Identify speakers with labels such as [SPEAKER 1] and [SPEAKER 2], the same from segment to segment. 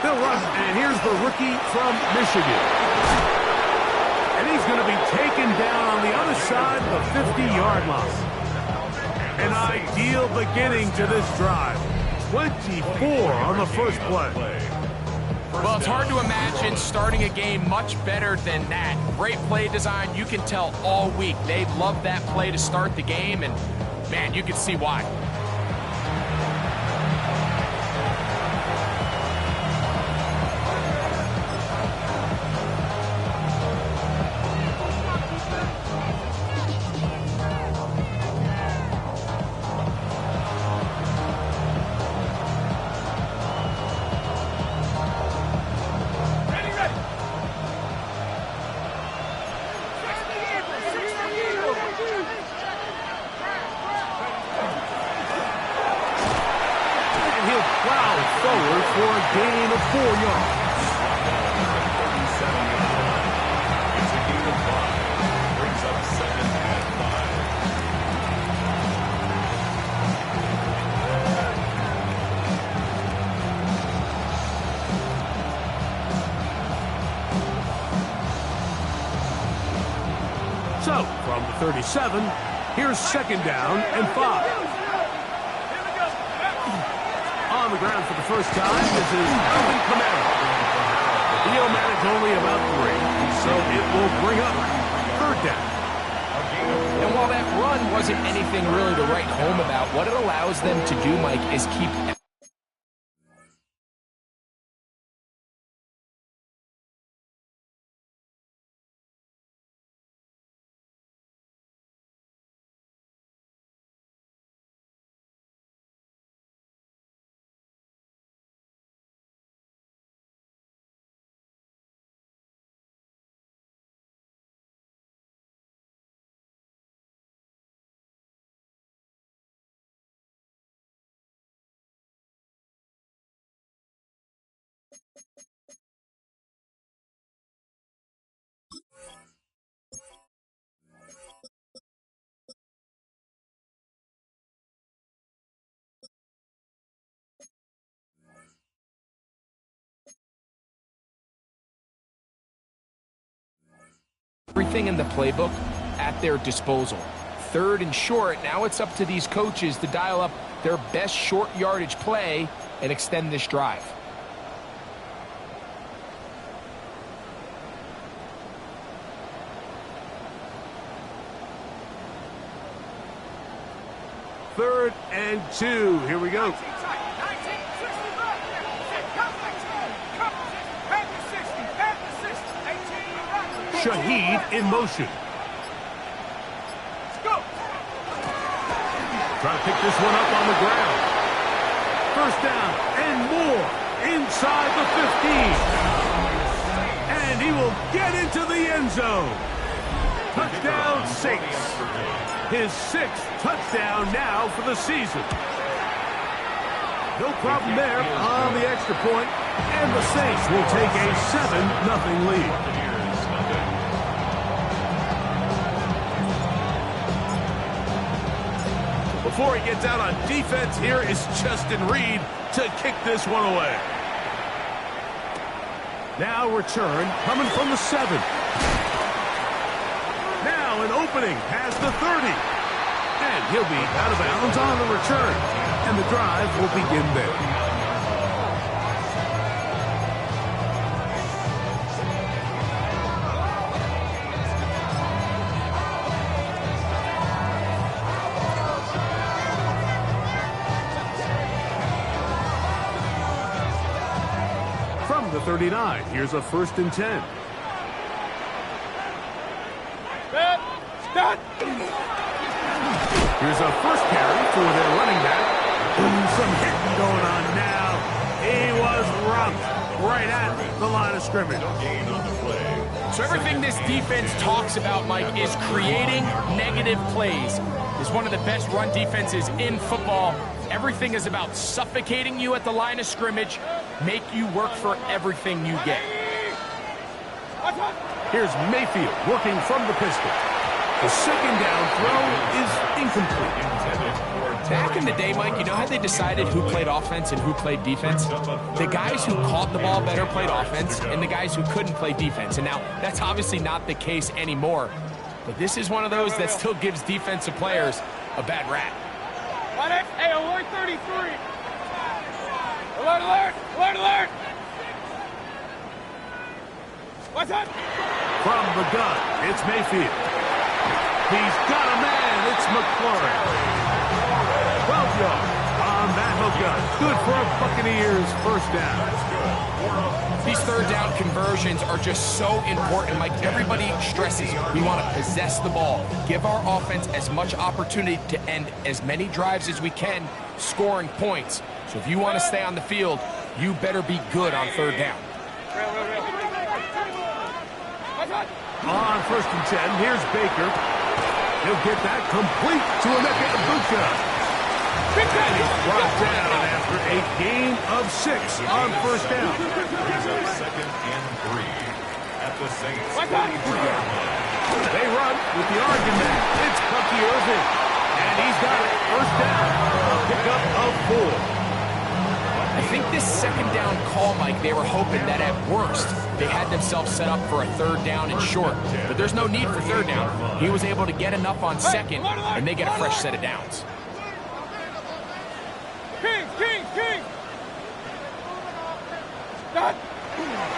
[SPEAKER 1] They'll run, and here's the rookie from Michigan. And he's going to be taken down on the other side of the 50-yard line. An ideal beginning to this drive. 24 on the first play.
[SPEAKER 2] Well, it's hard to imagine starting a game much better than that. Great play design. You can tell all week they love that play to start the game, and, man, you can see why.
[SPEAKER 1] Forward for a gain of 4 yards.
[SPEAKER 3] It's a gain of 5. Brings up 2nd and
[SPEAKER 1] 5. So, from the 37, here's 2nd down and 5. On the ground for the first time, this is Alvin Kamara. He'll manage only about 3, so it will bring up 3rd down.
[SPEAKER 2] And while that run wasn't anything really to write home about, what it allows them to do, Mike, is keep... Everything in the playbook at their disposal. 3rd and short, now it's up to these coaches to dial up their best short yardage play and extend this drive.
[SPEAKER 1] Third and 2. Here we go. Shaheed in motion. Trying to pick this one up on the ground. 1st down and more inside the 15. And he will get into the end zone. Touchdown Saints. His 6th touchdown now for the season. No problem there on the extra point, and the Saints will take a 7-0 lead. Before he gets out on defense, here is Justin Reed to kick this one away. Now return coming from the 7. Now an opening past the 30. And he'll be out of bounds on the return. And the drive will begin there. From the 39, here's a 1st and 10. Here's a first carry for their running back. Some hitting going on now. He was rocked right at the line of scrimmage.
[SPEAKER 2] So everything this defense talks about, Mike, is creating negative plays. It's one of the best run defenses in football. Everything is about suffocating you at the line of scrimmage, make you work for everything you get.
[SPEAKER 1] Here's Mayfield working from the pistol. The 2nd down throw is incomplete.
[SPEAKER 2] Back in the day, Mike, you know how they decided who played offense and who played defense? The guys who caught the ball better played offense, and the guys who couldn't play defense. And now, that's obviously not the case anymore. But this is one of those that still gives defensive players a bad rap.
[SPEAKER 4] Hey, alert 33! Alert, alert! Alert, alert! What's up?
[SPEAKER 1] From the gun, it's Mayfield. He's got a man. It's McLaurin. 12 yards on that hook gun. Good for a Buccaneers first down.
[SPEAKER 2] These third down conversions are just so important. Like everybody stresses, we want to possess the ball, give our offense as much opportunity to end as many drives as we can, scoring points. So if you want to stay on the field, you better be good on third down.
[SPEAKER 1] On 1st and 10, here's Baker. He'll get that complete to Emeka Egbuka. And he's brought down after a gain of 6 on 1st down.
[SPEAKER 3] Second and 3 at the Saints.
[SPEAKER 1] They run with the argument. It's Bucky Irving. And he's got it. First down. A pickup of 4.
[SPEAKER 2] I think this second down call, Mike, they were hoping that at worst they had themselves set up for a third down and short. But there's no need for third down. He was able to get enough on second, and they get a fresh set of downs.
[SPEAKER 4] King!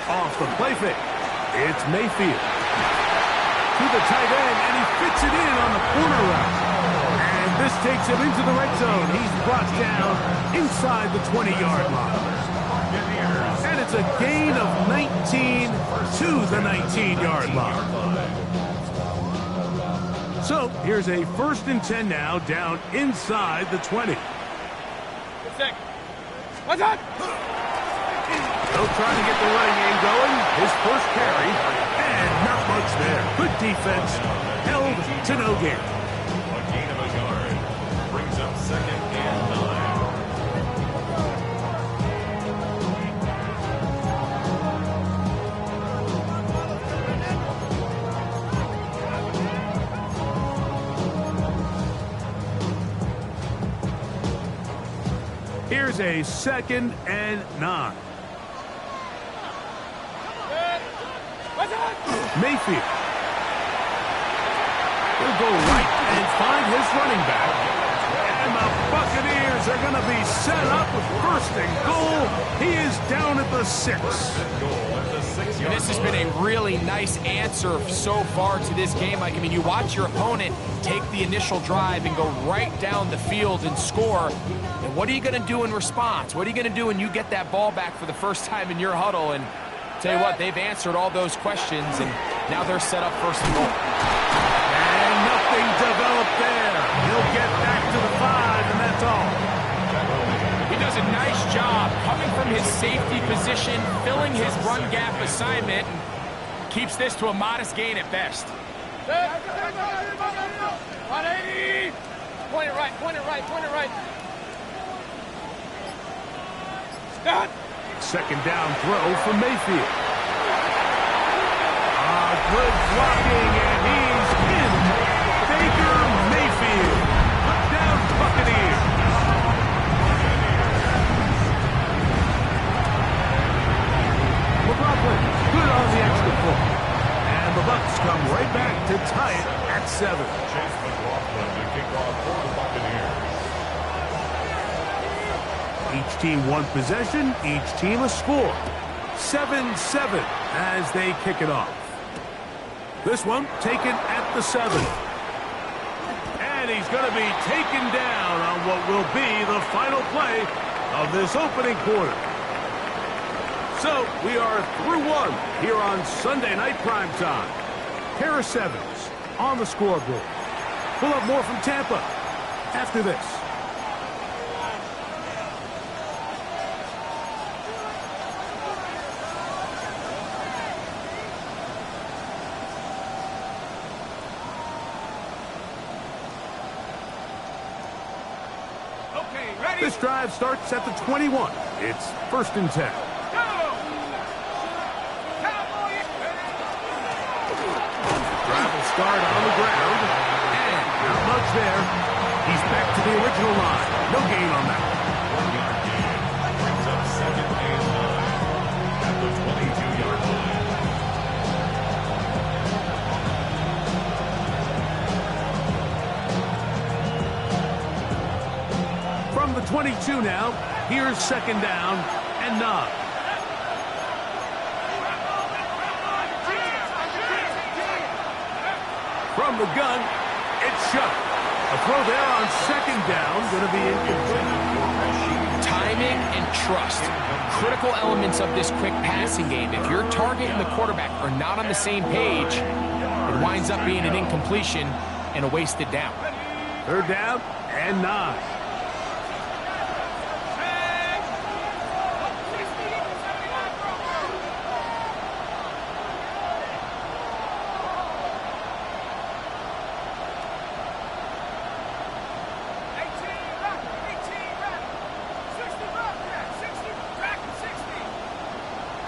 [SPEAKER 1] Off the play fake. It's Mayfield. To the tight end, and he fits it in on the corner route. And this takes him into the red zone. He's brought down inside the 20-yard line. And it's a gain of 19 to the 19-yard line. So here's a 1st and 10 now, down inside the 20.
[SPEAKER 4] What's up?
[SPEAKER 1] They'll try to get the running game going. His first carry, and not much there. Good defense, held to no gain.
[SPEAKER 3] A gain of a yard brings up 2nd and 9.
[SPEAKER 1] Here's a 2nd and 9.
[SPEAKER 4] What's up?
[SPEAKER 1] Mayfield. He'll go right and find his running back. And the Buccaneers are going to be set up with 1st and goal. He is down at the 6.
[SPEAKER 2] And this has been a really nice answer so far to this game. Like, I mean, you watch your opponent take the initial drive and go right down the field and score. And what are you going to do in response? What are you going to do when you get that ball back for the first time in your huddle? And tell you what, they've answered all those questions, and now they're set up 1st and goal.
[SPEAKER 1] And nothing developed there. He'll get back to the 5, and that's all.
[SPEAKER 2] He does a nice job coming from his safety position, filling his run gap assignment, and keeps this to a modest gain at best.
[SPEAKER 4] 180! Point it right. Stop!
[SPEAKER 1] 2nd down throw for Mayfield. Good blocking, and he's in. Baker Mayfield. Touchdown Buccaneers. McLaughlin, good on the extra point. And the Bucs come right back to tie it at 7.
[SPEAKER 3] Chase McLaughlin to kick off for the Buccaneers.
[SPEAKER 1] Each team one possession, each team a score. 7-7 as they kick it off. This one taken at the 7. And he's going to be taken down on what will be the final play of this opening quarter. So we are through 1 here on Sunday Night Primetime. Pair of 7s on the scoreboard. We'll have more from Tampa after this. This drive starts at the 21. It's 1st and 10. Drive will start on the ground. And not much there. He's back to the original line. No gain on that.
[SPEAKER 3] 1-yard gain. Brings up second and 9 at the 22-yard line.
[SPEAKER 1] From the 22 now, here's second down and 9. From the gun, it's Shough. A throw there on second down, going to be incomplete.
[SPEAKER 2] Timing and trust, critical elements of this quick passing game. If your target and the quarterback are not on the same page, it winds up being an incompletion and a wasted down.
[SPEAKER 1] Third down and 9.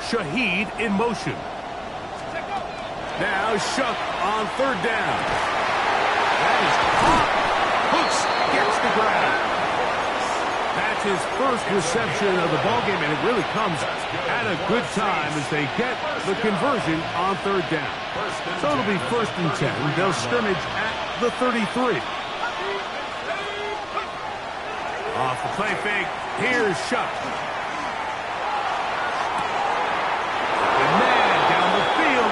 [SPEAKER 1] Shaheed in motion. Now Shough on third down. That is caught. Hooks gets the grab. That's his first reception of the ballgame, and it really comes at a good time as they get the conversion on third down. So it'll be 1st and 10. They'll scrimmage at the 33. Off the play fake. Here's Shough.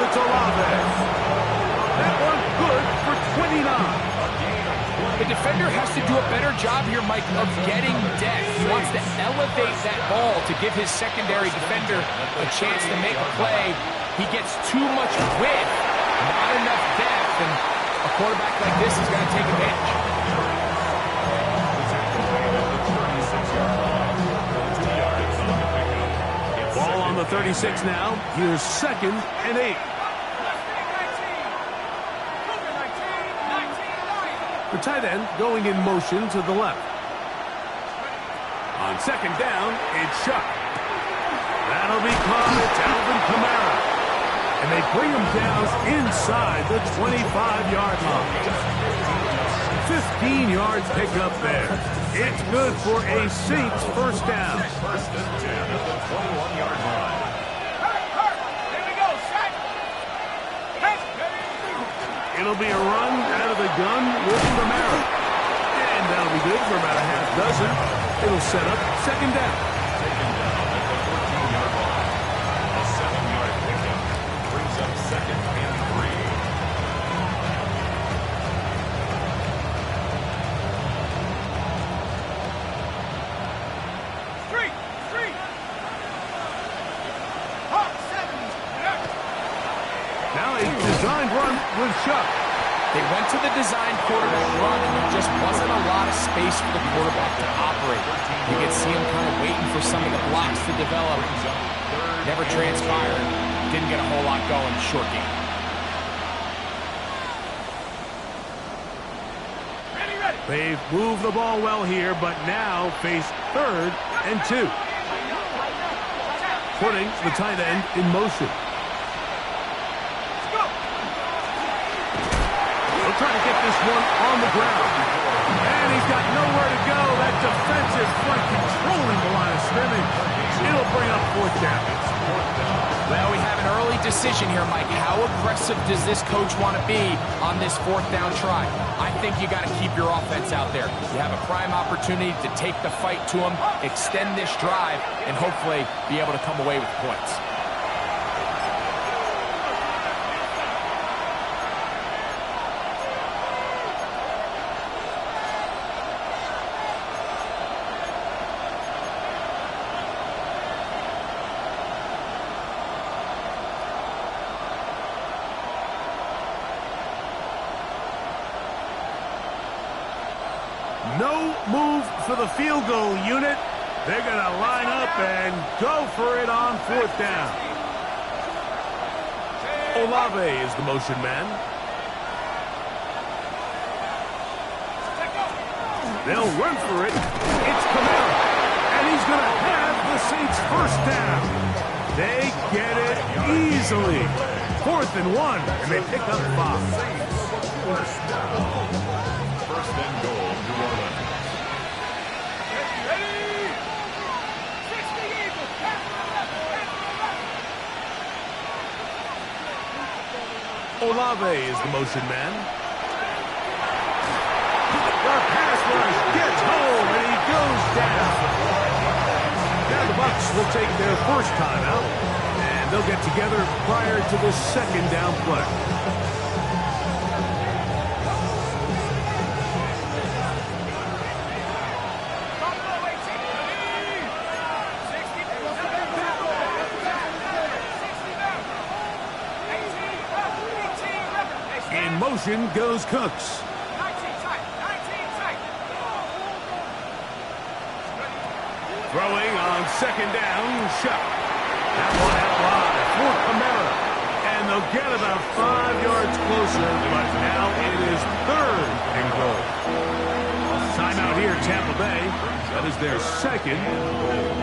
[SPEAKER 1] It's Olave. That one good for 29.
[SPEAKER 2] The defender has to do a better job here, Mike, of getting depth. He wants to elevate that ball to give his secondary defender a chance to make a play. He gets too much width, not enough depth, and a quarterback like this is going to take advantage.
[SPEAKER 1] Ball on the 36 now. Here's second and 8. The tight end going in motion to the left. On second down, it's Shough. That'll be caught. It's Alvin Kamara. And they bring him down inside the 25-yard line. 15 yards pickup there. It's good for a Saints first down.
[SPEAKER 3] 1st and 10 at the 21-yard line.
[SPEAKER 1] It'll be a run out of the gun with Kamara. And that'll be good for about a half dozen. It'll set up second down.
[SPEAKER 3] Second down at the 14-yard line. A 7-yard pickup brings up second and 3.
[SPEAKER 1] Now a designed run with Shough.
[SPEAKER 2] They went to the designed quarterback run, and there just wasn't a lot of space for the quarterback to operate. You could see him kind of waiting for some of the blocks to develop. Never transpired. Didn't get a whole lot going in short game.
[SPEAKER 1] They've moved the ball well here, but now face 3rd and 2. Putting the tight end in motion. He'll try to get this one on the ground. And he's got nowhere to go. That defensive front controlling the line of scrimmage. It'll bring up 4th down.
[SPEAKER 2] Well, we have an early decision here, Mike. How aggressive does this coach want to be on this 4th down try? I think you got to keep your offense out there. You have a prime opportunity to take the fight to them, extend this drive, and hopefully be able to come away with points.
[SPEAKER 1] No move for the field goal unit. They're going to line up and go for it on 4th down. Olave is the motion man. They'll run for it. It's Kamara. And he's going to have the Saints first down. They get it easily. 4th and 1, and they pick up 5.
[SPEAKER 3] First and goal, New Orleans.
[SPEAKER 4] 180. 60 Eagles. Pass to the left. Pass to the left.
[SPEAKER 1] Olave is the motion man. The pass rush gets home, and he goes down. Now the Bucs will take their first timeout, and they'll get together prior to the second down play. In motion goes Cooks.
[SPEAKER 4] 19 tight. 19 tight.
[SPEAKER 1] Throwing on second down, Shuck. That one out wide for Kamara. And they'll get about 5 yards closer, but now it is third and goal. Timeout here, Tampa Bay. That is their second.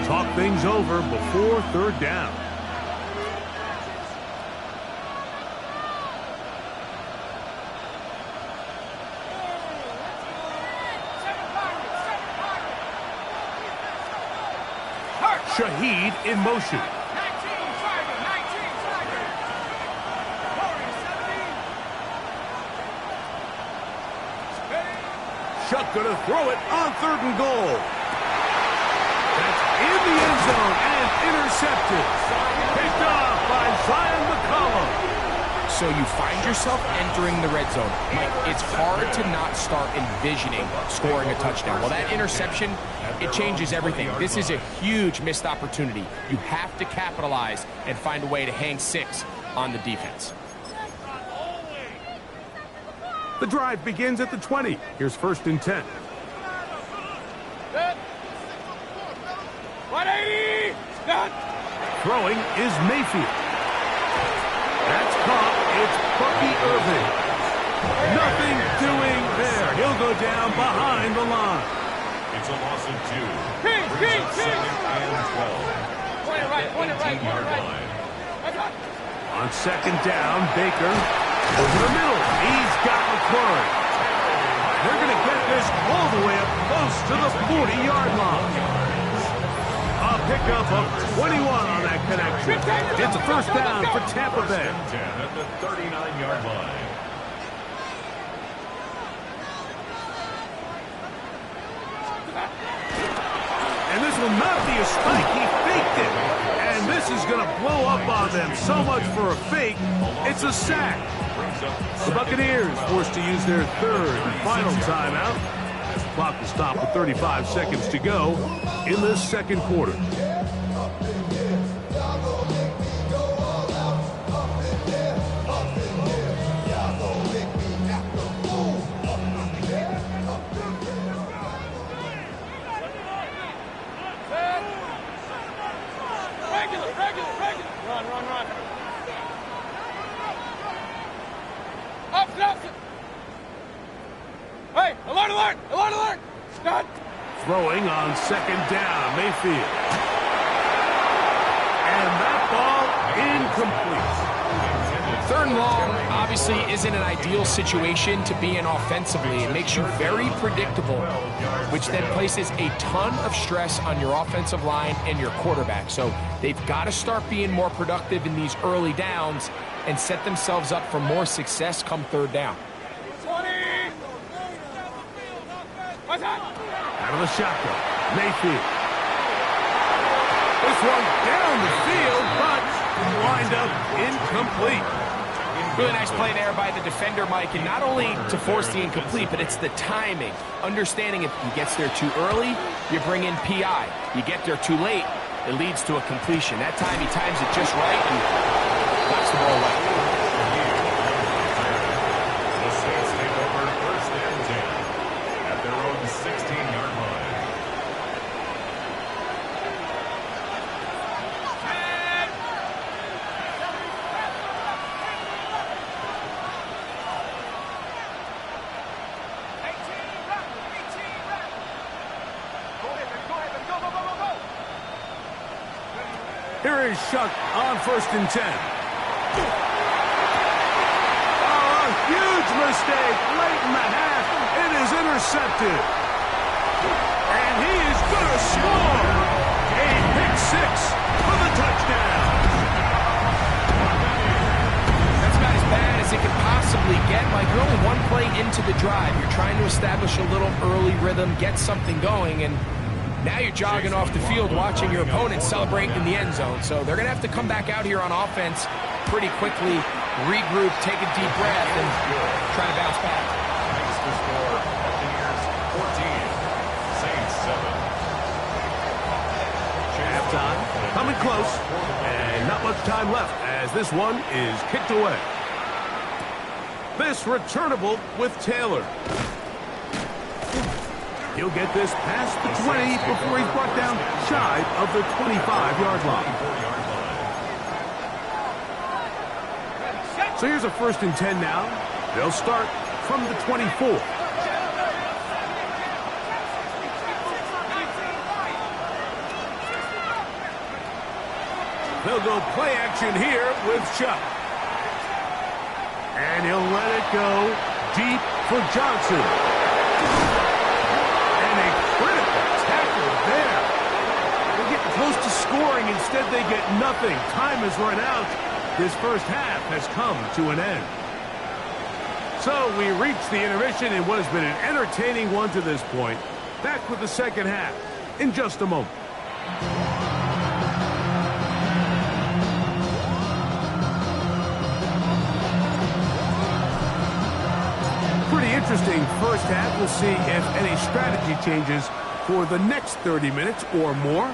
[SPEAKER 1] Talk things over before third down. Shaheed in motion.
[SPEAKER 4] 19 tiger. 19 tiger. Warrior 17.
[SPEAKER 1] Shuck gonna throw it on third and goal. That's in the end zone and intercepted. Picked off by Zion McCollum.
[SPEAKER 2] So you find yourself entering the red zone. Mike, it's hard to not start envisioning scoring a touchdown. Well, that interception, it changes everything. This is a huge missed opportunity. You have to capitalize and find a way to hang 6 on the defense.
[SPEAKER 1] The drive begins at the 20. Here's first and 10.
[SPEAKER 4] Set. 180. Done.
[SPEAKER 1] Throwing is Mayfield. That's caught. It's Bucky Irving. Nothing doing there. He'll go down behind the line.
[SPEAKER 3] It's a loss of 2.
[SPEAKER 4] King, king, king.
[SPEAKER 3] Second and 12.
[SPEAKER 4] Point it right. Point it right. Point it right.
[SPEAKER 3] Line.
[SPEAKER 4] That's right.
[SPEAKER 1] On second down, Baker over the middle. He's got McCoy. They're going to get this all the way up close to the 40-yard line. A pickup of 21 on that connection. It's a first down for Tampa Bay.
[SPEAKER 3] 10 at the 39-yard line.
[SPEAKER 1] And this will not be a spike. He faked it. And this is going to blow up on them. So much for a fake. It's a sack. The Buccaneers forced to use their third and final timeout. Clock will stop with 35 seconds to go in the second quarter.
[SPEAKER 4] Regular. Run. Up. Hey, alert. Done.
[SPEAKER 1] Throwing on second down, Mayfield. And that ball incomplete.
[SPEAKER 2] Third and long obviously isn't an ideal situation to be in offensively. It makes you very predictable, which then places a ton of stress on your offensive line and your quarterback. So they've got to start being more productive in these early downs and set themselves up for more success come third down.
[SPEAKER 4] 20. What's that?
[SPEAKER 1] Out of the shotgun, Mayfield. This one down the field, but wind up incomplete.
[SPEAKER 2] Really nice play there by the defender, Mike, and not only to force the incomplete, but it's the timing. Understanding if he gets there too early, you bring in PI. You get there too late, it leads to a completion. That time he times it just right and knocks the ball away.
[SPEAKER 3] The Saints take over first and 10 at their own 16-yard line.
[SPEAKER 1] Here is Shuck on first and 10. Oh, a huge mistake late in the half. It is intercepted. And And he is going to score. A pick six for the touchdown.
[SPEAKER 2] That's about as bad as it could possibly get. Like, you're only one play into the drive. You're trying to establish a little early rhythm, get something going, and now you're jogging off the field watching your opponent celebrate in the end zone. So they're going to have to come back out here on offense pretty quickly, regroup, take a deep breath, and try to bounce back.
[SPEAKER 3] Makes the score, Buccaneers 14, Saints 7.
[SPEAKER 1] Halftime coming close, and not much time left as this one is kicked away. This returnable with Taylor. He'll get this past the 20 before he's brought down shy of the 25-yard line. So here's a 1st and 10 now. They'll start from the 24. They'll go play action here with Chuck. And he'll let it go deep for Johnson. And a critical tackle there. They're getting close to scoring. Instead, they get nothing. Time has run out. This first half has come to an end. So we reach the intermission in what has been an entertaining one to this point. Back with the second half in just a moment. Interesting first half. We'll see if any strategy changes for the next 30 minutes or more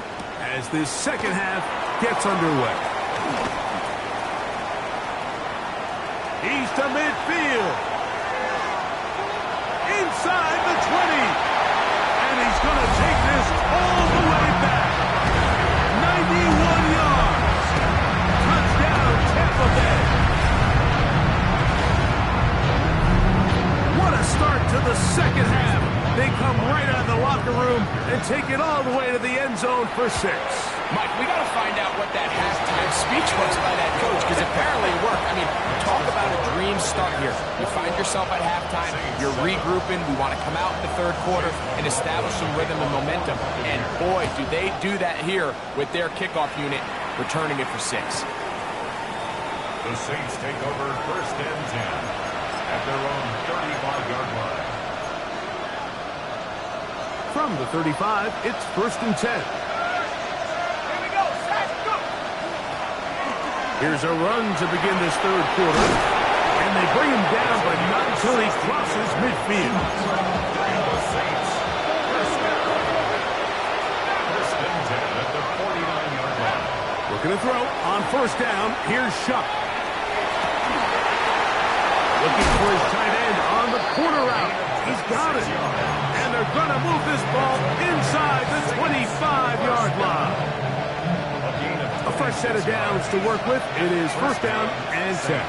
[SPEAKER 1] as this second half gets underway. He's to midfield. Inside the 20. And he's going to take this all the way back. 91 yards. Touchdown, Tampa Bay. Start to the second half. They come right out of the locker room and take it all the way to the end zone for 6.
[SPEAKER 2] Mike, we got to find out what that halftime speech was by that coach, because apparently it worked. I mean, talk about a dream start here. You find yourself at halftime, you're regrouping, we want to come out in the third quarter and establish some rhythm and momentum. And boy, do they do that here with their kickoff unit, returning it for 6.
[SPEAKER 3] The Saints take over 1st and 10. At their own 35-yard line.
[SPEAKER 1] From the 35, it's 1st and 10.
[SPEAKER 4] Here we go. Sack, go.
[SPEAKER 1] Here's a run to begin this third quarter. And they bring him down, but not until he crosses midfield.
[SPEAKER 3] The Saints. 1st and 10 at the 49-yard line.
[SPEAKER 1] Looking to throw on 1st down. Here's Shuck. Looking for his tight end on the corner route. He's got it. And they're going to move this ball inside the 25-yard line. A fresh set of downs to work with. It is 1st down and 10.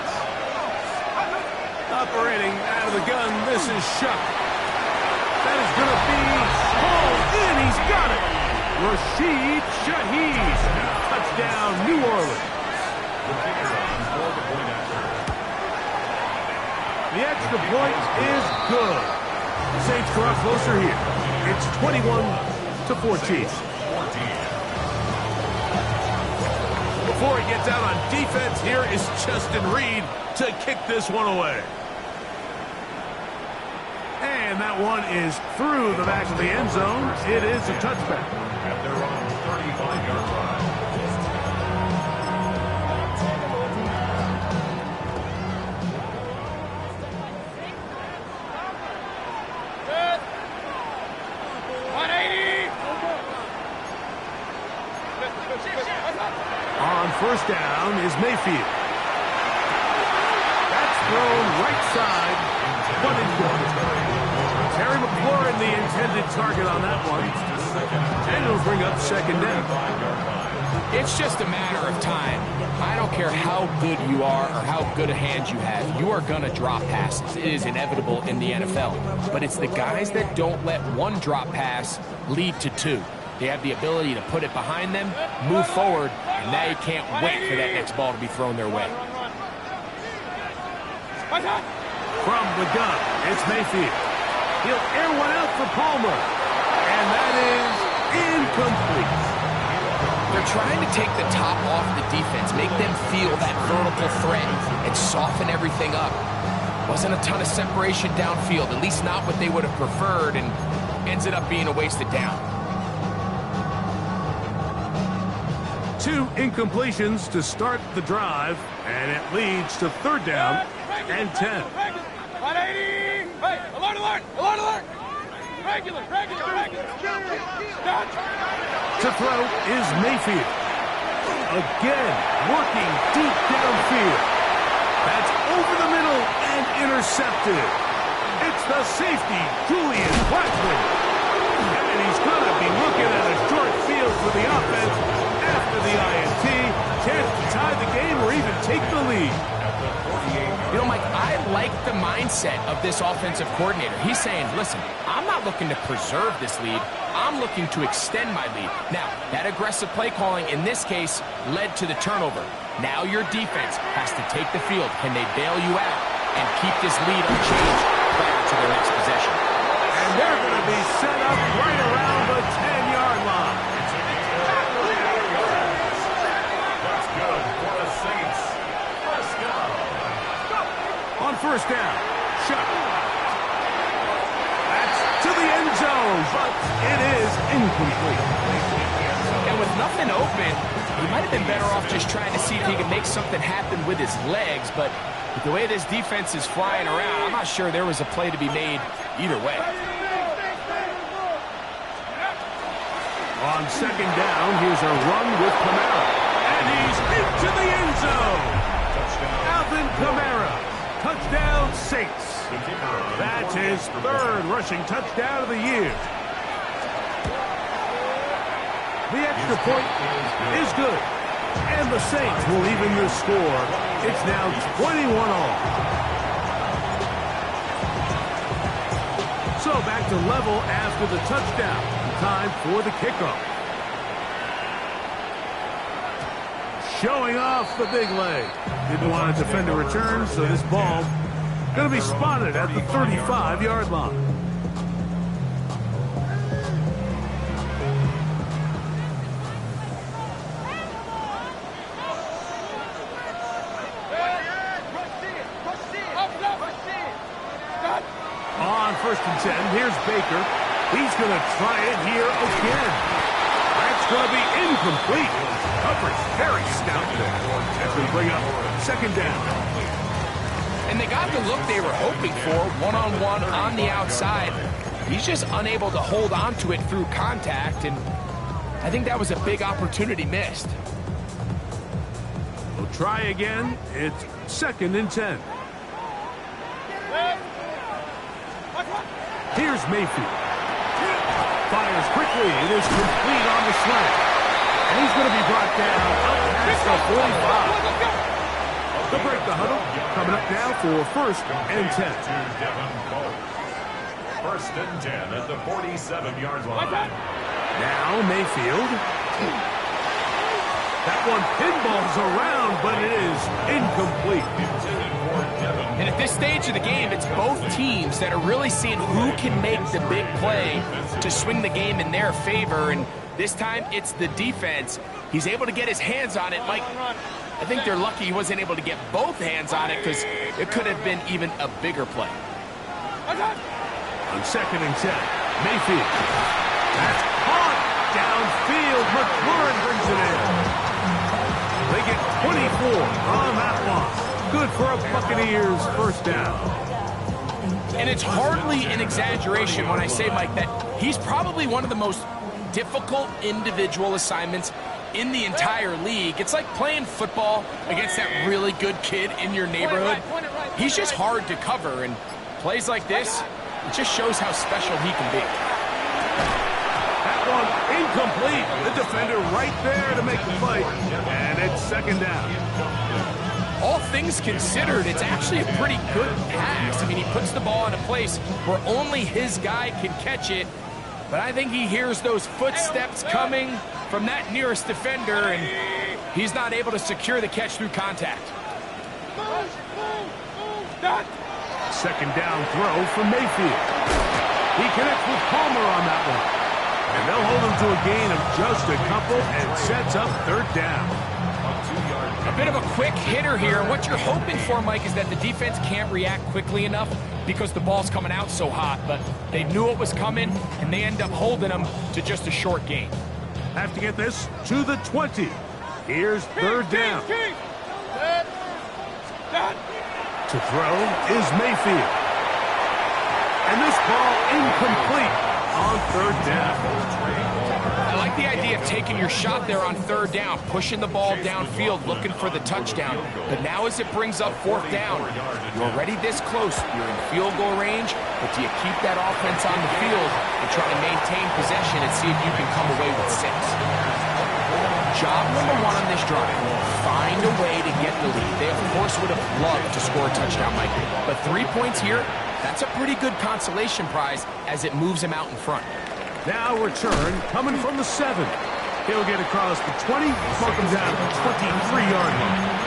[SPEAKER 1] Operating out of the gun, this is Shuck. That is going to be hauled in. He's got it. Rashid Shaheed. Touchdown, New Orleans. The extra point is good. The Saints draw closer here. It's 21-14. Before he gets out on defense, here is Justin Reed to kick this one away. And that one is through the back of the end zone. It is a touchback.
[SPEAKER 3] At their own 35-yard line.
[SPEAKER 1] On 1st down is Mayfield. That's thrown right side, but it's Terry McLaurin, the intended target on that one. And it'll bring up 2nd down.
[SPEAKER 2] It's just a matter of time. I don't care how good you are or how good a hand you have. You are going to drop passes. It is inevitable in the NFL. But it's the guys that don't let one drop pass lead to 2. They have the ability to put it behind them, move forward, and now you can't wait for that next ball to be thrown their way.
[SPEAKER 1] From the gun, it's Mayfield. He'll air one out for Palmer. And And that is incomplete.
[SPEAKER 2] They're trying to take the top off the defense, make them feel that vertical threat, and soften everything up. Wasn't a ton of separation downfield, at least not what they would have preferred, and ended up being a wasted down.
[SPEAKER 1] 2 incompletions to start the drive, and it leads to 3rd down and 10.
[SPEAKER 4] 180! Hey, alert, alert! Alert, alert! Regular! Dodge!
[SPEAKER 1] To throw is Mayfield. Again, working deep downfield. That's over the middle and intercepted. It's the safety, Julian Blackmon. And he's going to be looking at a short field for the offense after the INT. Chance to tie the game or even take the lead.
[SPEAKER 2] You know, Mike, I like the mindset of this offensive coordinator. He's saying, listen, I'm not looking to preserve this lead. I'm looking to extend my lead. Now, that aggressive play calling in this case led to the turnover. Now your defense has to take the field. Can they bail you out and keep this lead unchanged prior to their next possession?
[SPEAKER 1] And they're going to be set up right around the 10-yard line.
[SPEAKER 3] That's good for the Saints. Let's go.
[SPEAKER 1] On 1st down, shot. That's to the end zone, but it is incomplete.
[SPEAKER 2] And with nothing open, he might have been better off just trying to see if he can make something happen with his legs, but with the way this defense is flying around, I'm not sure there was a play to be made either way.
[SPEAKER 1] On 2nd down, here's a run with Kamara. And he's into the end zone. Alvin Kamara. Touchdown, Saints. That's his 3rd rushing touchdown of the year. The extra point is good. And the Saints will even the score. It's now 21-all. So back to level after the touchdown. Time for the kickoff. Showing off the big leg. Didn't want to defend a return, so this ball going to be spotted at the 35-yard line. On 1st and 10, here's Baker. He's going to try it here again. That's going to be incomplete. Coverage very stout there. That's going to bring up 2nd down.
[SPEAKER 2] And they got the look they were hoping for, one-on-one on the outside. He's just unable to hold on to it through contact, and I think that was a big opportunity missed.
[SPEAKER 1] We'll try again. It's 2nd and 10. Here's Mayfield. Fires quickly. It is complete on the slant. And he's going to be brought down up past the 45. They'll break the huddle. Coming up now for 1st and 10.
[SPEAKER 3] 1st and 10 at the 47-yard line.
[SPEAKER 1] Now Mayfield. That one pinballs around, but it is incomplete.
[SPEAKER 2] And at this stage of the game, it's both teams that are really seeing who can make the big play to swing the game in their favor. And this time, it's the defense. He's able to get his hands on it. Mike, I think they're lucky he wasn't able to get both hands on it because it could have been even a bigger play.
[SPEAKER 1] On 2nd and 10, Mayfield. That's caught downfield. McLaurin brings it in. They get 24 on that one. Good for a Buccaneers 1st down.
[SPEAKER 2] And it's hardly an exaggeration when I say, Mike, that he's probably one of the most difficult individual assignments in the entire league. It's like playing football against that really good kid in your neighborhood. He's just hard to cover, and plays like this, it just shows how special he can be.
[SPEAKER 1] That one incomplete. The defender right there to make the play. And it's 2nd down.
[SPEAKER 2] All things considered, it's actually a pretty good pass. I mean, he puts the ball in a place where only his guy can catch it. But I think he hears those footsteps coming from that nearest defender, and he's not able to secure the catch through contact.
[SPEAKER 1] 2nd down throw for Mayfield. He connects with Palmer on that one. And they'll hold them to a gain of just a couple and sets up third down.
[SPEAKER 2] A bit of a quick hitter here. What you're hoping for, Mike, is that the defense can't react quickly enough because the ball's coming out so hot. But they knew it was coming, and they end up holding them to just a short gain.
[SPEAKER 1] Have to get this to the 20. Here's third down. To throw is Mayfield. And this ball incomplete on third down.
[SPEAKER 2] I like the idea of taking your shot there on third down, pushing the ball downfield, looking for the touchdown. But now as it brings up fourth down, you're already this close. You're in field goal range, but do you keep that offense on the field and try to maintain possession and see if you can come away with 6? Job number 1 on this drive, find a way to get the lead. They, of course, would have loved to score a touchdown, Mike. But 3 points here, that's a pretty good consolation prize as it moves him out in front.
[SPEAKER 1] Now return coming from the 7. He'll get across the 20, mark him down at the 23-yard line.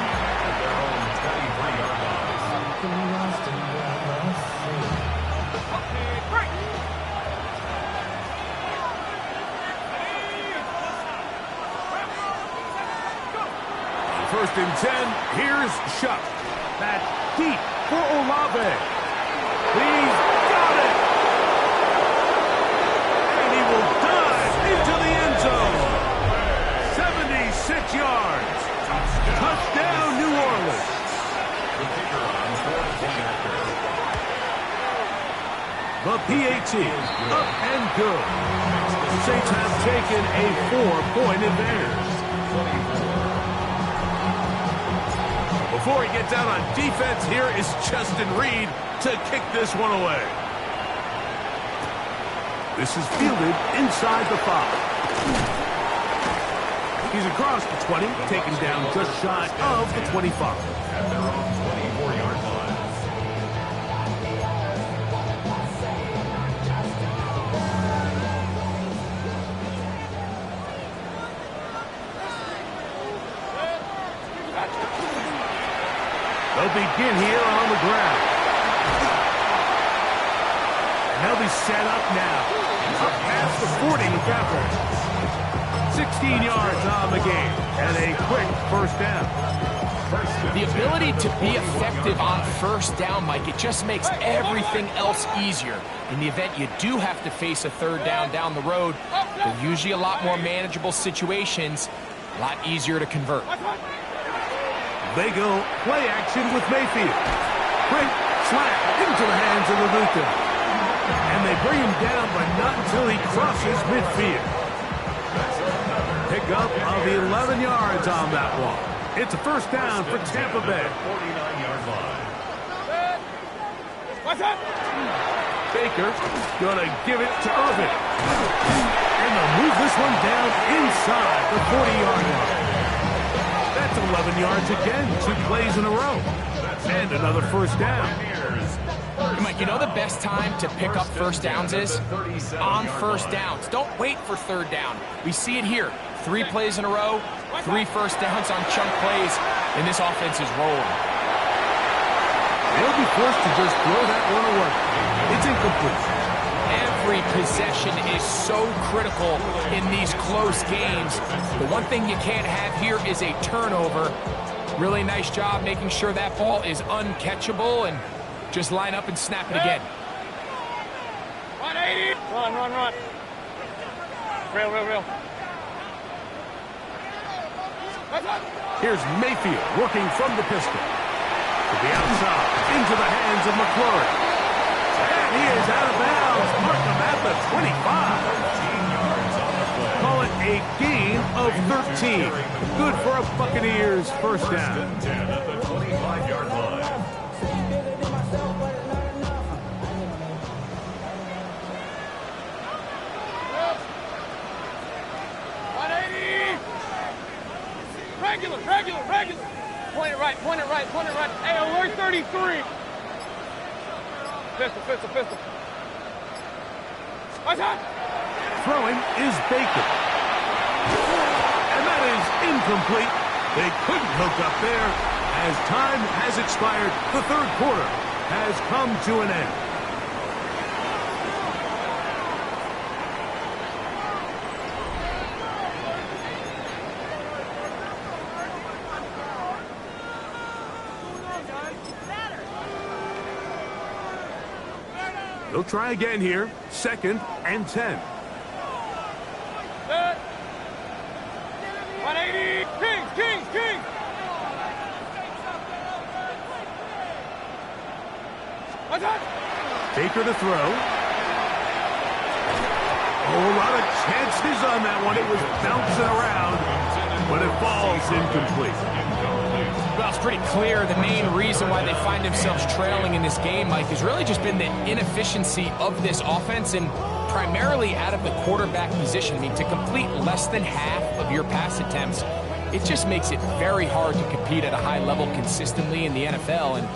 [SPEAKER 1] First and 10, here's Shuck. That's deep for Olave. He's got it! And he will dive into the end zone. 76 yards. Touchdown, New Orleans. The PAT, up and good. Saints have taken a 4-point advantage. Before he gets out on defense, here is Justin Reed to kick this one away. This is fielded inside the 5. He's across the 20, taken down just shy of the 25.
[SPEAKER 3] At their own 24-yard line.
[SPEAKER 1] They'll begin here on the ground. And they'll be set up now. Up past the 40 with that one. 16 yards on the game. And a quick first down.
[SPEAKER 2] The ability to be effective on first down, Mike, it just makes everything else easier. In the event you do have to face a third down the road, they're usually a lot more manageable situations, a lot easier to convert.
[SPEAKER 1] They go play action with Mayfield. Quick slap into the hands of Labuta. And they bring him down, but not until he crosses midfield. Pick up of 11 yards on that one. It's a first down for Tampa Bay.
[SPEAKER 3] 49-yard line.
[SPEAKER 4] What's up?
[SPEAKER 1] Baker gonna give it to Irvin. And they'll move this one down inside the 40-yard line. That's 11 yards again, 2 plays in a row. And another first down.
[SPEAKER 2] Mike, you know the best time to pick up first downs is? On first downs. Don't wait for third down. We see it here. 3 plays in a row, 3 first downs on chunk plays, and this offense is rolling.
[SPEAKER 1] They'll be forced to just throw that one away. It's incomplete.
[SPEAKER 2] Every possession is so critical in these close games. The one thing you can't have here is a turnover. Really nice job making sure that ball is uncatchable and just line up and snap it again.
[SPEAKER 4] 180. Run. Real.
[SPEAKER 1] Here's Mayfield working from the pistol. To the outside, into the hands of McClure. And he is out of bounds. Mark him at the 25. Call it a gain of 13. Good for a Buccaneers first down.
[SPEAKER 3] 10 at the 25-yard line.
[SPEAKER 4] Regular. Point it right. Hey, alert 33. Pistol. What's up?
[SPEAKER 1] Throwing is Baker. And that is incomplete. They couldn't hook up there as time has expired. The third quarter has come to an end. They'll try again here. 2nd and 10.
[SPEAKER 4] Set. 180. Kings, Kings, Kings. What's up?
[SPEAKER 1] Baker to throw. Oh, a lot of chances on that one. It was bouncing around, but it falls incomplete.
[SPEAKER 2] Well, it's pretty clear the main reason why they find themselves trailing in this game, Mike, has really just been the inefficiency of this offense and primarily out of the quarterback position. I mean, to complete less than half of your pass attempts, it just makes it very hard to compete at a high level consistently in the NFL. And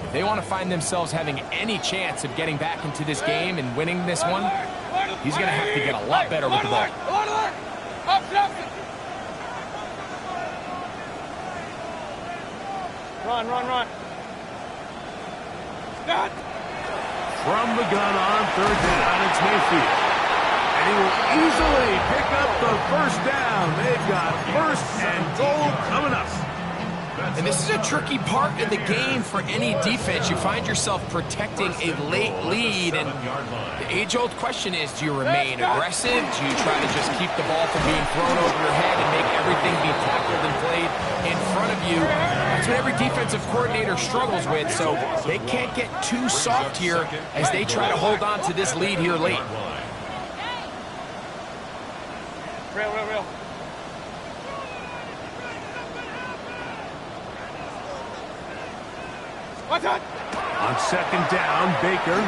[SPEAKER 2] if they want to find themselves having any chance of getting back into this game and winning this one, he's going to have to get a lot better with the ball.
[SPEAKER 4] Run, run, run. Stop.
[SPEAKER 1] From the gun on 3rd down, it's Mayfield. And he will easily pick up the 1st down. They've got 1st and goal coming up.
[SPEAKER 2] And this is a tricky part of the game for any defense. You find yourself protecting a late lead, and the age-old question is, do you remain aggressive? Do you try to just keep the ball from being thrown over your head and make everything be tackled and played in front of you? That's what every defensive coordinator struggles with, so they can't get too soft here as they try to hold on to this lead here late.
[SPEAKER 4] Real. What's up?
[SPEAKER 1] On 2nd down, Baker.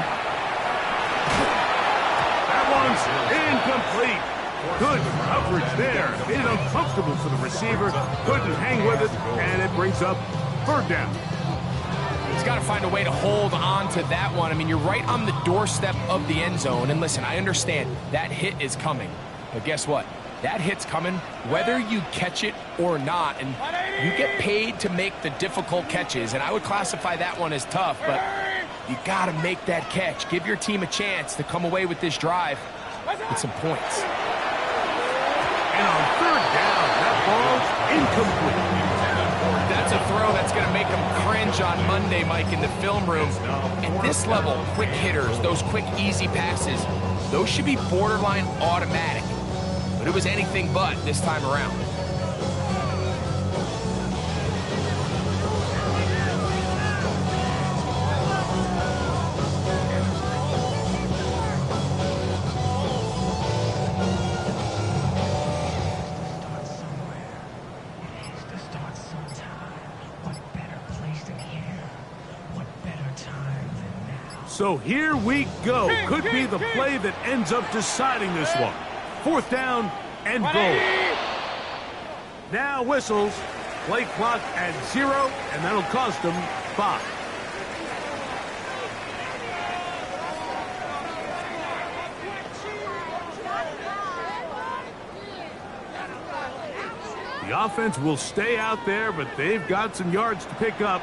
[SPEAKER 1] That one's incomplete. Good coverage there. Made it uncomfortable for the receiver. Couldn't hang with it, and it brings up 3rd down.
[SPEAKER 2] He's got to find a way to hold on to that one. I mean, you're right on the doorstep of the end zone. And listen, I understand that hit is coming. But guess what? That hit's coming whether you catch it or not. And you get paid to make the difficult catches. And I would classify that one as tough, but you got to make that catch. Give your team a chance to come away with this drive with some points.
[SPEAKER 1] And on 3rd down, that ball's incomplete.
[SPEAKER 2] That's a throw that's going to make them cringe on Monday, Mike, in the film room. At this level, quick hitters, those quick, easy passes, those should be borderline automatic. But it was anything but this time around.
[SPEAKER 1] So here we go. Could be the play that ends up deciding this one. 4th down and goal. Now whistles. Play clock at 0, and that'll cost them 5. The offense will stay out there, but they've got some yards to pick up.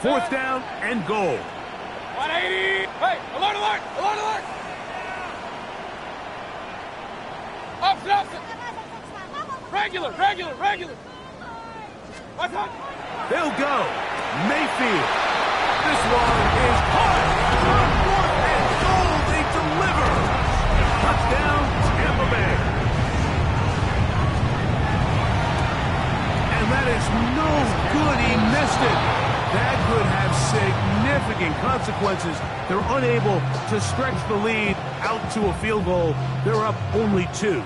[SPEAKER 1] 4th down and goal.
[SPEAKER 4] 180. Hey, alert, alert, alert, alert. Opposite. Regular. What's up?
[SPEAKER 1] They'll go. Mayfield. This one is caught. On 4th and goal, they deliver. Touchdown, Tampa Bay. And that is no good. He missed it. That could have significant consequences. They're unable to stretch the lead out to a field goal. They're up only 2.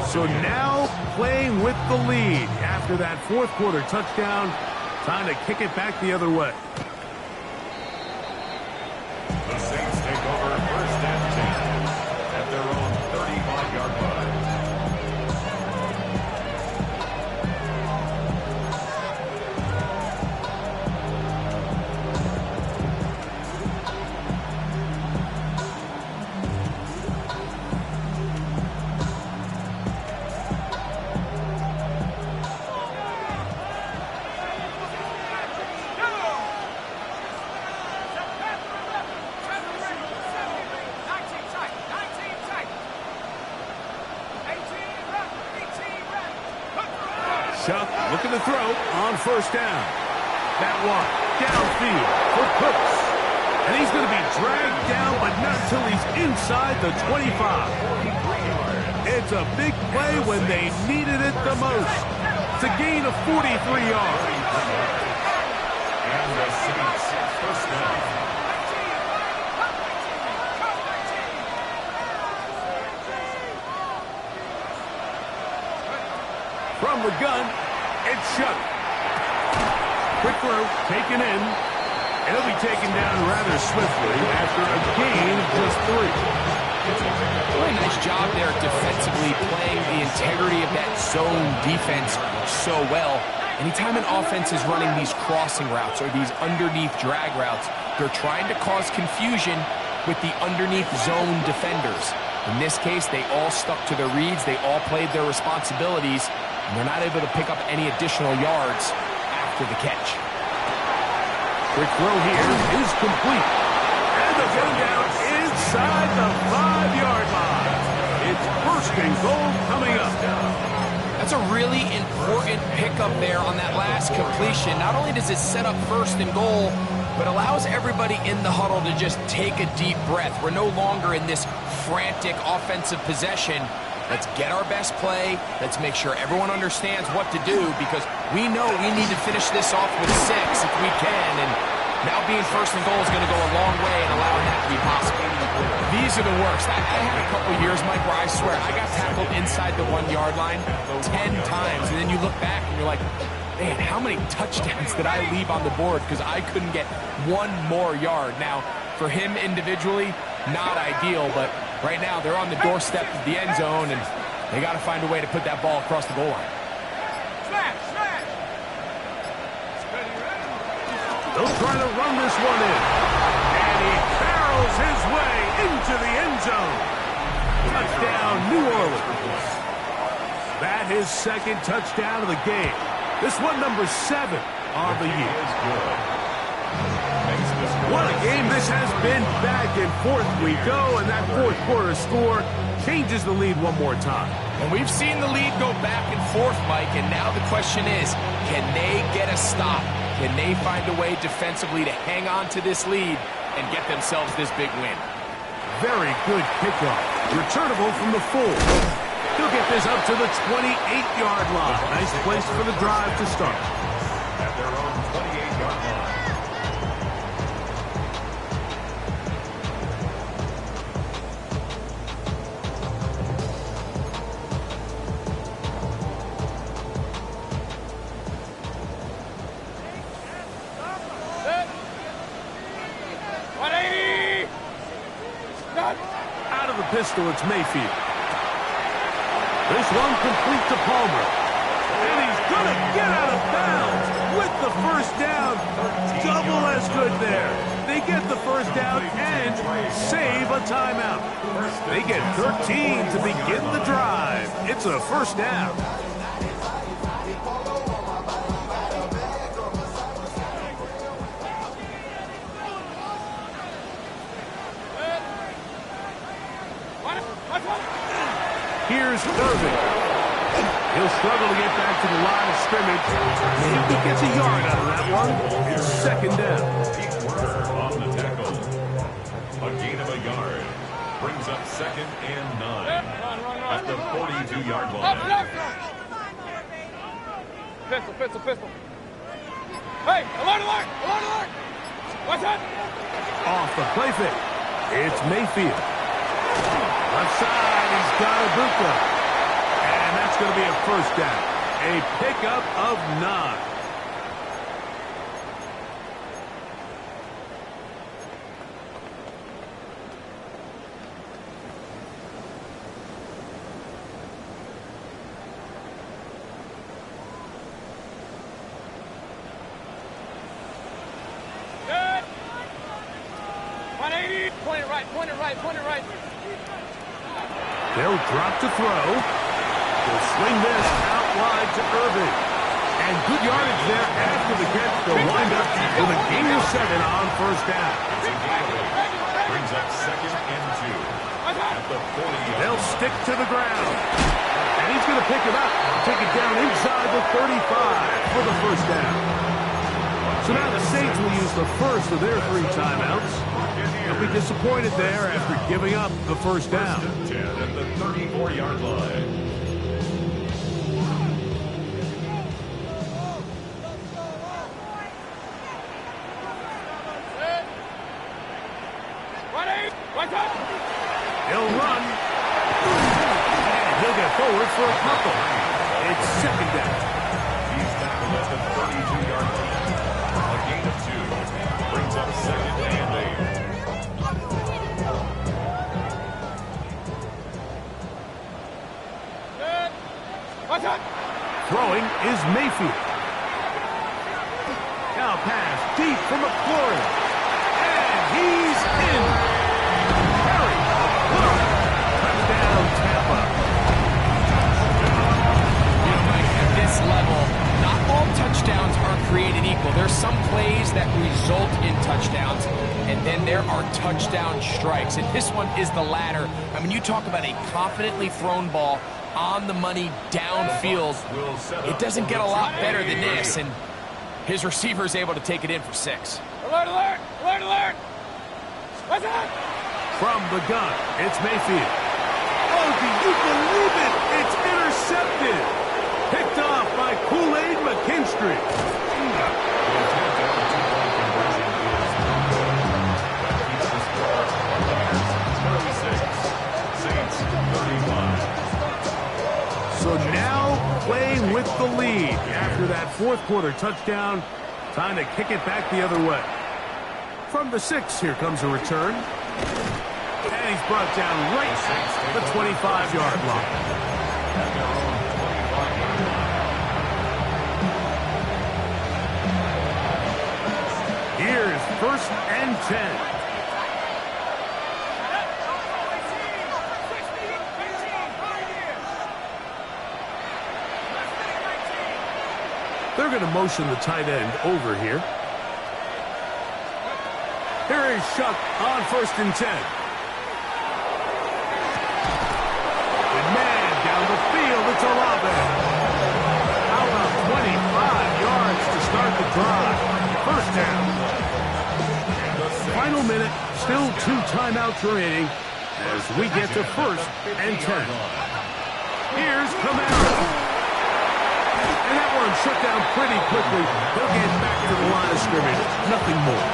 [SPEAKER 1] So now playing with the lead after that 4th quarter touchdown. Time to kick it back the other way.
[SPEAKER 3] The Saints take over 1st and 10 at their own 35-yard line.
[SPEAKER 1] Chuck looking to throw on first down. That one downfield for Cooks. And he's going to be dragged down, but not until he's inside the 25. It's a big play when they needed it the most. It's a gain of 43 yards.
[SPEAKER 3] And the Saints first down.
[SPEAKER 1] From the gun, it's Chuck. Quick throw, taken in. And he'll be taken down rather swiftly after a gain of just 3.
[SPEAKER 2] Really nice job there defensively, playing the integrity of that zone defense so well. Anytime an offense is running these crossing routes or these underneath drag routes, they're trying to cause confusion with the underneath zone defenders. In this case, they all stuck to their reads, they all played their responsibilities, and they're not able to pick up any additional yards after the catch.
[SPEAKER 1] Quick throw here is complete. And they'll get him down inside the 5-yard line. It's first and goal coming up.
[SPEAKER 2] That's a really important pickup there on that last completion. Not only does it set up first and goal, but allows everybody in the huddle to just take a deep breath. We're no longer in this frantic offensive possession. Let's get our best play. Let's make sure everyone understands what to do, because we know we need to finish this off with 6 if we can. And now being first and goal is going to go a long way in allowing that to be possible. These are the worst. I had a couple years, Mike, where I swear I got tackled inside the 1-yard line 10 times. And then you look back and you're like, man, how many touchdowns did I leave on the board because I couldn't get one more yard? Now, for him individually, not ideal, but right now they're on the doorstep of the end zone, and they got to find a way to put that ball across the goal line.
[SPEAKER 1] They'll try to run this one in. And he barrels his way into the end zone. Touchdown, New Orleans. That his second touchdown of the game. This one number 7 on the year. What a game this has been. Back and forth we go, and that fourth quarter score changes the lead one more time.
[SPEAKER 2] And we've seen the lead go back and forth, Mike, and now the question is, can they get a stop? Can they find a way defensively to hang on to this lead and get themselves this big win?
[SPEAKER 1] Very good kickoff. Returnable from the 4. He'll get this up to the 28-yard line. Nice place for the drive to start.
[SPEAKER 3] At their own 28-yard line.
[SPEAKER 1] Out of the pistol, it's Mayfield. This one complete to Palmer. And he's going to get out of bounds with the first down. Double as good there. They get the first down and save a timeout. They get 13 to begin the drive. It's a first down. Here's Irving. He'll struggle to get back to the line of scrimmage. Maybe he gets a yard out of that one. It's second down.
[SPEAKER 3] On the tackle. A gain of a yard. Brings up second and 9. At the 42-yard line.
[SPEAKER 4] Pistol. Hey, alert! Watch out!
[SPEAKER 1] Off the play fake. It's Mayfield. Left side, he's got Ibuka. And that's going to be a first down. A pickup of 9.
[SPEAKER 4] Good! 180! Point it right.
[SPEAKER 1] They'll drop to throw. They'll swing this out wide to Irving. And good yardage there after the catch. They'll wind up with a gain of 7 on first down.
[SPEAKER 3] Brings up second and 2. At the 40-yard line.
[SPEAKER 1] They'll stick to the ground. And he's going to pick it up, take it down inside the 35 for the first down. So now the Saints will use the first of their 3 timeouts. They'll be disappointed there after giving up the first down.
[SPEAKER 3] 10 at the 34-yard line.
[SPEAKER 1] He'll run. And he'll get forward for a couple. It's second down.
[SPEAKER 3] He's tackled at the 32-yard line. A gain of 2. Brings up second and 8.
[SPEAKER 1] Throwing is Mayfield. Now pass deep for McLaurin. And he's in. Harry, touchdown Tampa.
[SPEAKER 2] You know, Mike, at this level, not all touchdowns are created equal. There's some plays that result in touchdowns, and then there are touchdown strikes. And this one is the latter. I mean, you talk about a confidently thrown ball on the money downfield. It doesn't get a lot better than this, and his receiver is able to take it in for 6.
[SPEAKER 4] Alert, alert! Alert, alert! What's that?
[SPEAKER 1] From the gun, it's Mayfield. Oh, do you believe it? It's intercepted. Picked off by Kool-Aid McKinstry. So now playing with the lead after that fourth quarter touchdown. Time to kick it back the other way. From the 6, here comes a return. And he's brought down right at the 25-yard line. Here's 1st and 10. They're going to motion the tight end over here. Here is Shuck on 1st and 10. And man, down the field, it's Olave. How about 25 yards to start the drive? First down. Final minute, still 2 timeouts remaining as we get to 1st and 10. Here's Kamara. And that one shut down pretty quickly. They'll get back to the line of scrimmage. Nothing more.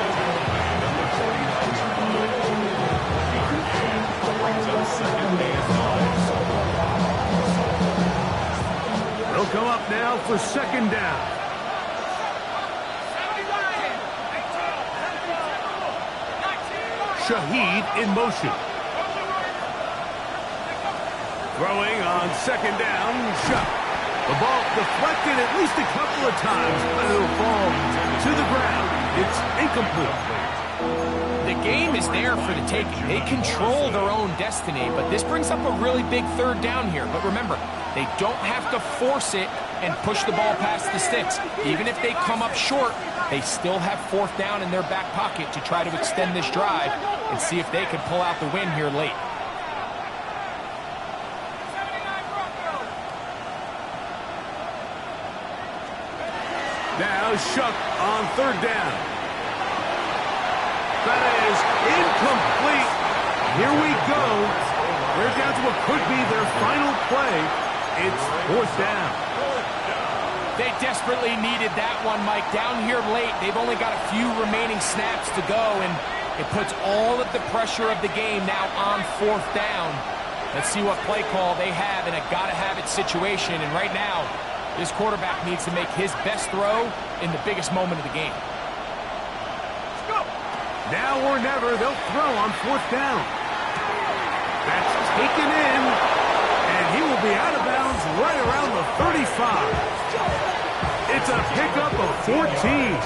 [SPEAKER 1] They'll come up now for 2nd down. Shaheed in motion. Throwing on 2nd down. Shuck. The ball deflected at least a couple of times, but it'll fall to the ground. It's incomplete.
[SPEAKER 2] The game is there for the taking. They control their own destiny, but this brings up a really big 3rd down here. But remember, they don't have to force it and push the ball past the sticks. Even if they come up short, they still have 4th down in their back pocket to try to extend this drive and see if they can pull out the win here late.
[SPEAKER 1] Now Shuck on 3rd down. That is incomplete. Here we go. They're down to what could be their final play. It's 4th down.
[SPEAKER 2] They desperately needed that one, Mike. Down here late, they've only got a few remaining snaps to go, and it puts all of the pressure of the game now on 4th down. Let's see what play call they have in a gotta-have-it situation, and right now, this quarterback needs to make his best throw in the biggest moment of the game.
[SPEAKER 1] Now or never, they'll throw on 4th down. That's taken in, and he will be out of bounds right around the 35. It's a pickup of 14,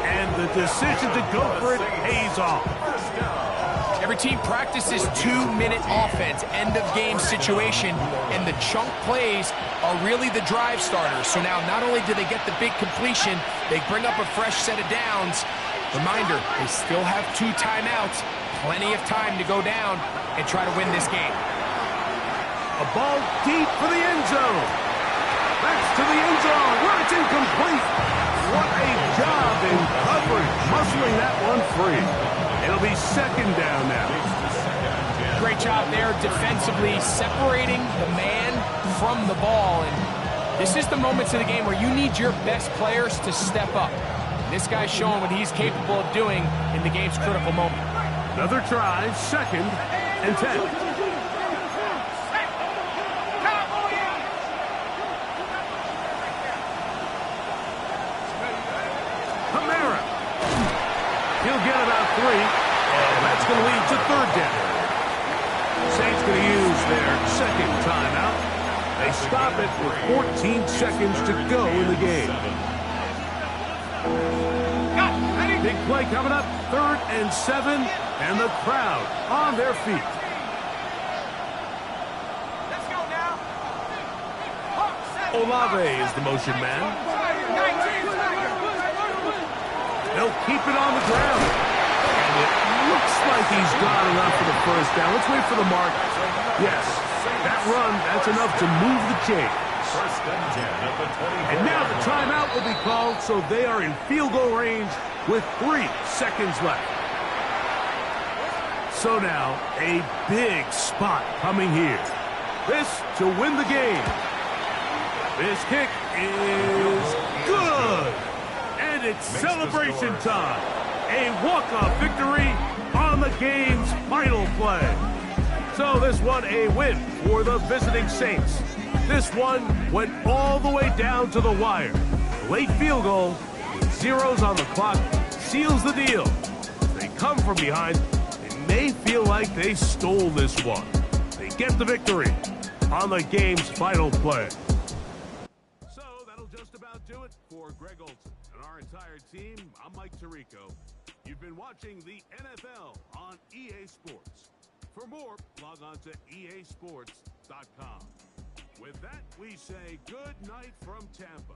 [SPEAKER 1] and the decision to go for it pays off.
[SPEAKER 2] Every team practices 2-minute offense, end-of-game situation, and the chunk plays are really the drive starters. So now not only do they get the big completion, they bring up a fresh set of downs. Reminder, they still have 2 timeouts, plenty of time to go down and try to win this game.
[SPEAKER 1] A ball deep for the end zone. That's to the end zone where it's incomplete. What a job in coverage, muscling that one free. It'll be second down now.
[SPEAKER 2] Great job there defensively, separating the man from the ball. And this is the moments of the game where you need your best players to step up. And this guy's showing what he's capable of doing in the game's critical moment.
[SPEAKER 1] Another try, second and 10. He'll get about 3, and that's going to lead to third down. Saints going to use their second timeout. They stop it with 14 seconds to go in the game. Big play coming up, 3rd and 7, and the crowd on their feet.
[SPEAKER 4] Let's go now.
[SPEAKER 1] Olave is the motion man. They'll keep it on the ground. And it looks like he's got enough for the first down. Let's wait for the mark. Yes, that run, that's enough to move the chains. And now the timeout will be called, so they are in field goal range with 3 seconds left. So now, a big spot coming here. This to win the game. This kick is good. And it's celebration time. A walk-off victory on the game's final play. So this one a win for the visiting Saints. This one went all the way down to the wire. The late field goal with zeros on the clock seals the deal. If they come from behind, it may feel like they stole this one. They get the victory on the game's final play. So that'll just about do it for Greg Olsen. Our entire team, I'm Mike Tirico. You've been watching the NFL on EA Sports. For more, log on to easports.com. With that, we say good night from Tampa.